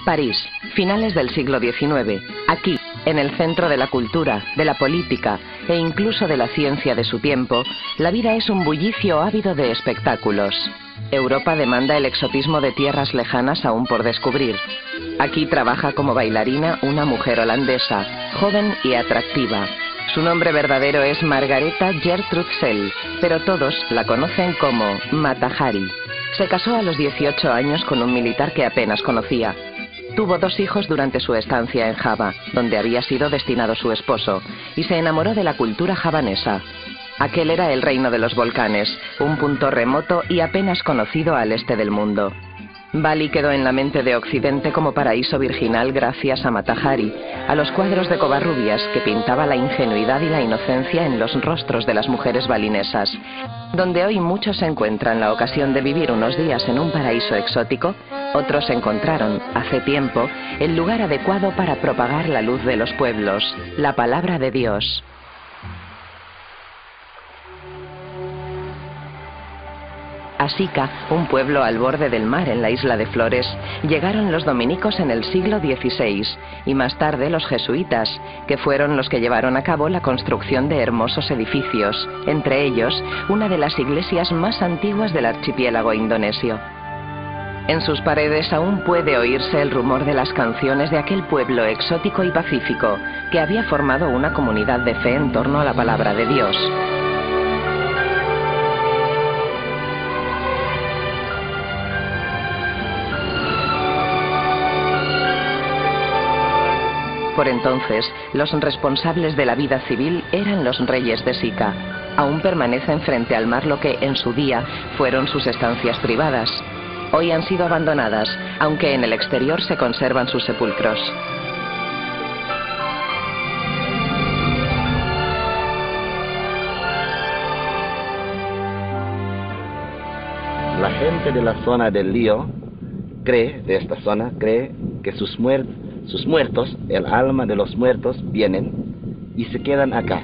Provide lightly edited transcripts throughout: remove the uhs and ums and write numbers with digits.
París, finales del siglo XIX. Aquí, en el centro de la cultura, de la política e incluso de la ciencia de su tiempo, la vida es un bullicio ávido de espectáculos. Europa demanda el exotismo de tierras lejanas aún por descubrir. Aquí trabaja como bailarina una mujer holandesa, joven y atractiva. Su nombre verdadero es Margaretha Gertrud Sell, pero todos la conocen como Mata Hari. Se casó a los 18 años con un militar que apenas conocía. Tuvo 2 hijos durante su estancia en Java, donde había sido destinado su esposo, y se enamoró de la cultura javanesa. Aquel era el reino de los volcanes, un punto remoto y apenas conocido al este del mundo. Bali quedó en la mente de Occidente como paraíso virginal gracias a Mata Hari, a los cuadros de Covarrubias que pintaba la ingenuidad y la inocencia en los rostros de las mujeres balinesas. Donde hoy muchos encuentran la ocasión de vivir unos días en un paraíso exótico, otros encontraron, hace tiempo, el lugar adecuado para propagar la luz de los pueblos, la palabra de Dios. A Sica, un pueblo al borde del mar en la isla de Flores, llegaron los dominicos en el siglo XVI y más tarde los jesuitas, que fueron los que llevaron a cabo la construcción de hermosos edificios, entre ellos una de las iglesias más antiguas del archipiélago indonesio. En sus paredes aún puede oírse el rumor de las canciones de aquel pueblo exótico y pacífico que había formado una comunidad de fe en torno a la palabra de Dios. Por entonces, los responsables de la vida civil eran los reyes de Sica. Aún permanecen frente al mar lo que, en su día, fueron sus estancias privadas. Hoy han sido abandonadas, aunque en el exterior se conservan sus sepulcros. La gente de la zona del Lío cree que sus muertos, el alma de los muertos, vienen y se quedan acá,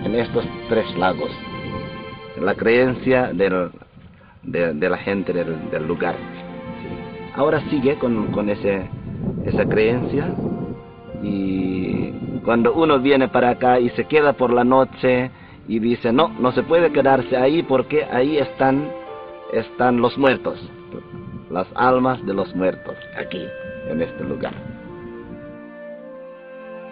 en estos 3 lagos. La creencia de la gente del lugar. Ahora sigue con esa creencia, y cuando uno viene para acá y se queda por la noche y dice no se puede quedarse ahí porque ahí están los muertos, las almas de los muertos, aquí, en este lugar.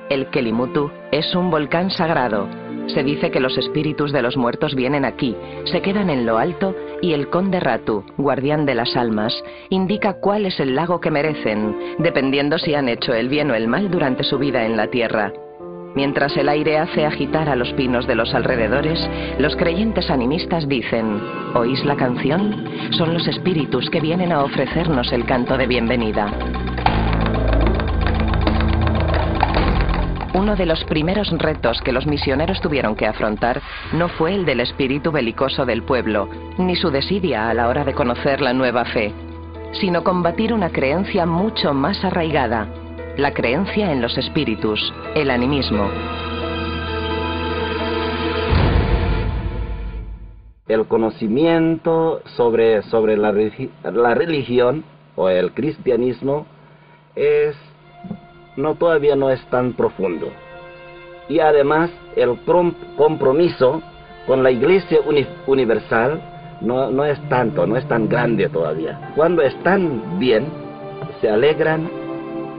El Kelimutu es un volcán sagrado. Se dice que los espíritus de los muertos vienen aquí, se quedan en lo alto, y el Conde Ratu, guardián de las almas, indica cuál es el lago que merecen, dependiendo si han hecho el bien o el mal durante su vida en la tierra. Mientras el aire hace agitar a los pinos de los alrededores, los creyentes animistas dicen: ¿oís la canción? Son los espíritus que vienen a ofrecernos el canto de bienvenida. Uno de los primeros retos que los misioneros tuvieron que afrontar no fue el del espíritu belicoso del pueblo, ni su desidia a la hora de conocer la nueva fe, sino combatir una creencia mucho más arraigada, la creencia en los espíritus, el animismo. El conocimiento sobre la religión o el cristianismo todavía no es tan profundo, y además el compromiso con la Iglesia universal no es tan grande todavía. Cuando están bien, se alegran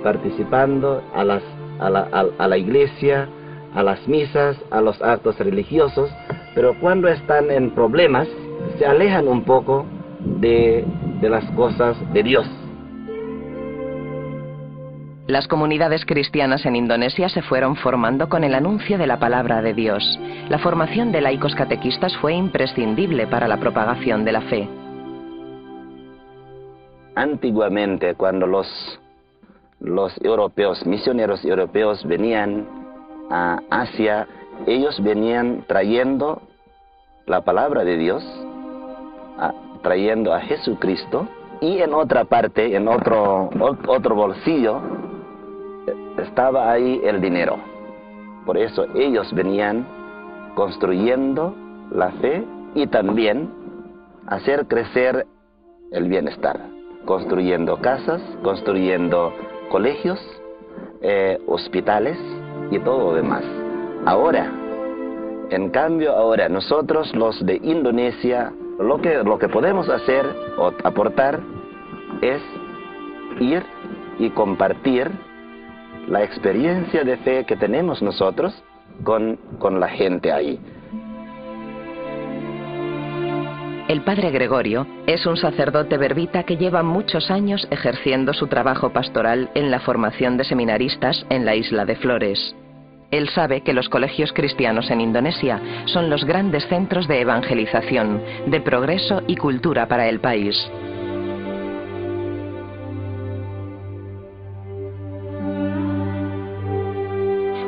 participando a la iglesia, a las misas, a los actos religiosos, pero cuando están en problemas, se alejan un poco de las cosas de Dios. Las comunidades cristianas en Indonesia se fueron formando con el anuncio de la palabra de Dios. La formación de laicos catequistas fue imprescindible para la propagación de la fe. Antiguamente, cuando los misioneros europeos venían a Asia, ellos venían trayendo la palabra de Dios, trayendo a Jesucristo, y en otra parte, en otro bolsillo, estaba ahí el dinero. Por eso ellos venían construyendo la fe y también hacer crecer el bienestar, construyendo casas, construyendo colegios, hospitales y todo lo demás. Ahora, en cambio, ahora nosotros los de Indonesia, lo que podemos hacer o aportar es ir y compartir la experiencia de fe que tenemos nosotros con la gente ahí. El padre Gregorio es un sacerdote berbita que lleva muchos años ejerciendo su trabajo pastoral en la formación de seminaristas en la isla de Flores. Él sabe que los colegios cristianos en Indonesia son los grandes centros de evangelización, de progreso y cultura para el país.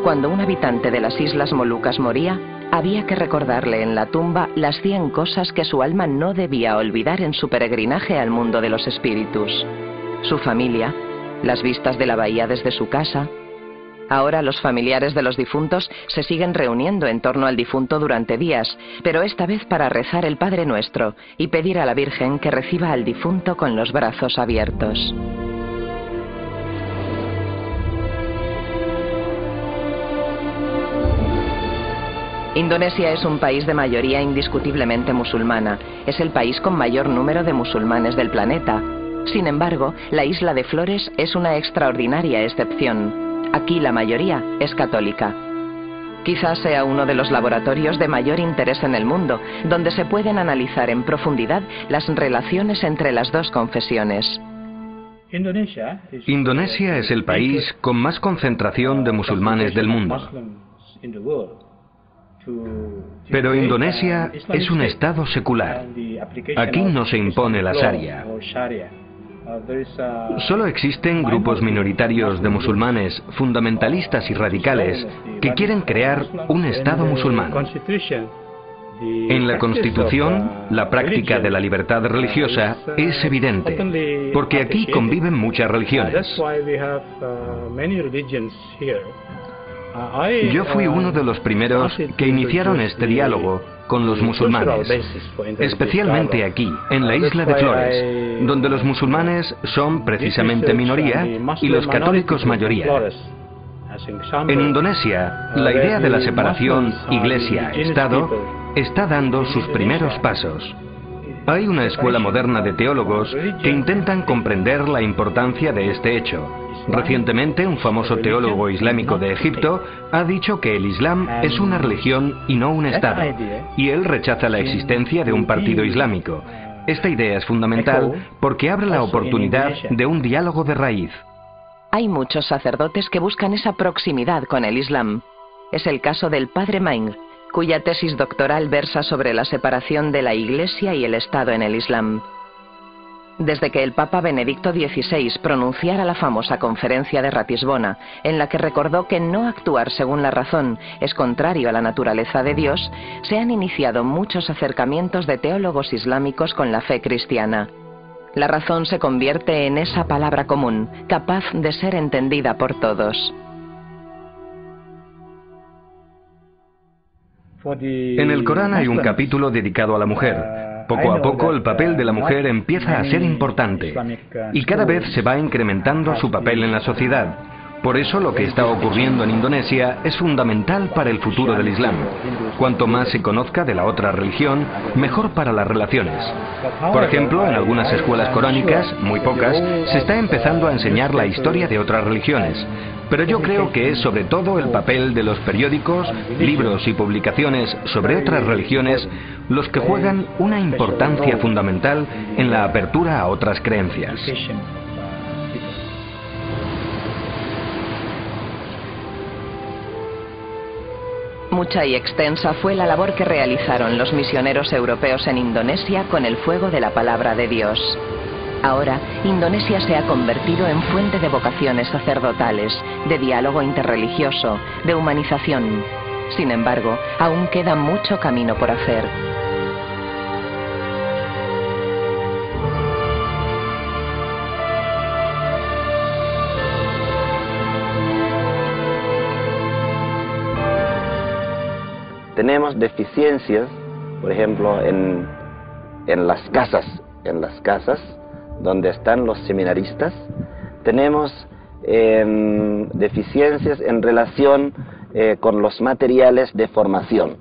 Cuando un habitante de las Islas Molucas moría, había que recordarle en la tumba las 100 cosas que su alma no debía olvidar en su peregrinaje al mundo de los espíritus. Su familia, las vistas de la bahía desde su casa. Ahora los familiares de los difuntos se siguen reuniendo en torno al difunto durante días, pero esta vez para rezar el Padre Nuestro y pedir a la Virgen que reciba al difunto con los brazos abiertos. Indonesia es un país de mayoría indiscutiblemente musulmana. Es el país con mayor número de musulmanes del planeta. Sin embargo, la isla de Flores es una extraordinaria excepción. Aquí la mayoría es católica. Quizás sea uno de los laboratorios de mayor interés en el mundo, donde se pueden analizar en profundidad las relaciones entre las dos confesiones. Indonesia es el país con más concentración de musulmanes del mundo. Pero Indonesia es un estado secular. Aquí no se impone la Sharia. Solo existen grupos minoritarios de musulmanes fundamentalistas y radicales que quieren crear un estado musulmán. En la Constitución, la práctica de la libertad religiosa es evidente, porque aquí conviven muchas religiones. Yo fui uno de los primeros que iniciaron este diálogo con los musulmanes, especialmente aquí, en la isla de Flores, donde los musulmanes son precisamente minoría y los católicos mayoría. En Indonesia, la idea de la separación Iglesia-Estado está dando sus primeros pasos. Hay una escuela moderna de teólogos que intentan comprender la importancia de este hecho. Recientemente, un famoso teólogo islámico de Egipto ha dicho que el Islam es una religión y no un Estado, y él rechaza la existencia de un partido islámico. Esta idea es fundamental porque abre la oportunidad de un diálogo de raíz. Hay muchos sacerdotes que buscan esa proximidad con el Islam. Es el caso del padre Maing, cuya tesis doctoral versa sobre la separación de la Iglesia y el Estado en el Islam. Desde que el Papa Benedicto XVI pronunciara la famosa conferencia de Ratisbona, en la que recordó que no actuar según la razón es contrario a la naturaleza de Dios, se han iniciado muchos acercamientos de teólogos islámicos con la fe cristiana. La razón se convierte en esa palabra común, capaz de ser entendida por todos. En el Corán hay un capítulo dedicado a la mujer. Poco a poco el papel de la mujer empieza a ser importante y cada vez se va incrementando su papel en la sociedad. Por eso lo que está ocurriendo en Indonesia es fundamental para el futuro del Islam. Cuanto más se conozca de la otra religión, mejor para las relaciones. Por ejemplo, en algunas escuelas coránicas, muy pocas, se está empezando a enseñar la historia de otras religiones. Pero yo creo que es sobre todo el papel de los periódicos, libros y publicaciones sobre otras religiones los que juegan una importancia fundamental en la apertura a otras creencias. Mucha y extensa fue la labor que realizaron los misioneros europeos en Indonesia con el fuego de la palabra de Dios. Ahora, Indonesia se ha convertido en fuente de vocaciones sacerdotales, de diálogo interreligioso, de humanización. Sin embargo, aún queda mucho camino por hacer. Tenemos deficiencias, por ejemplo, en las casas donde están los seminaristas, tenemos deficiencias en relación con los materiales de formación,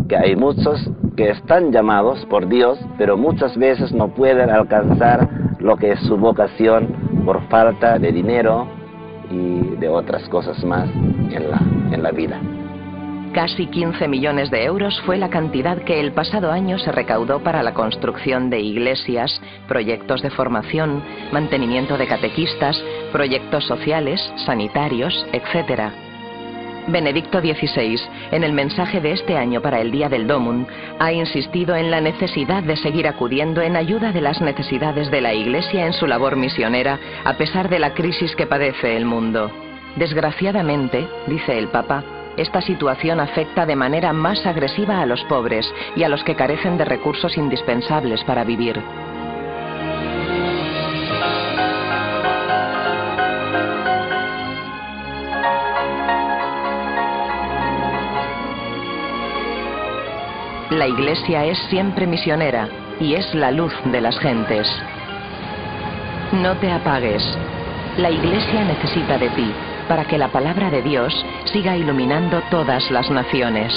que hay muchos que están llamados por Dios, pero muchas veces no pueden alcanzar lo que es su vocación por falta de dinero y de otras cosas más en la vida. Casi 15 millones de euros fue la cantidad que el pasado año se recaudó para la construcción de iglesias, proyectos de formación, mantenimiento de catequistas, proyectos sociales, sanitarios, etc. Benedicto XVI, en el mensaje de este año para el Día del Domum, ha insistido en la necesidad de seguir acudiendo en ayuda de las necesidades de la Iglesia en su labor misionera, a pesar de la crisis que padece el mundo. Desgraciadamente, dice el Papa, esta situación afecta de manera más agresiva a los pobres y a los que carecen de recursos indispensables para vivir. La Iglesia es siempre misionera y es la luz de las gentes. No te apagues. La Iglesia necesita de ti para que la palabra de Dios siga iluminando todas las naciones.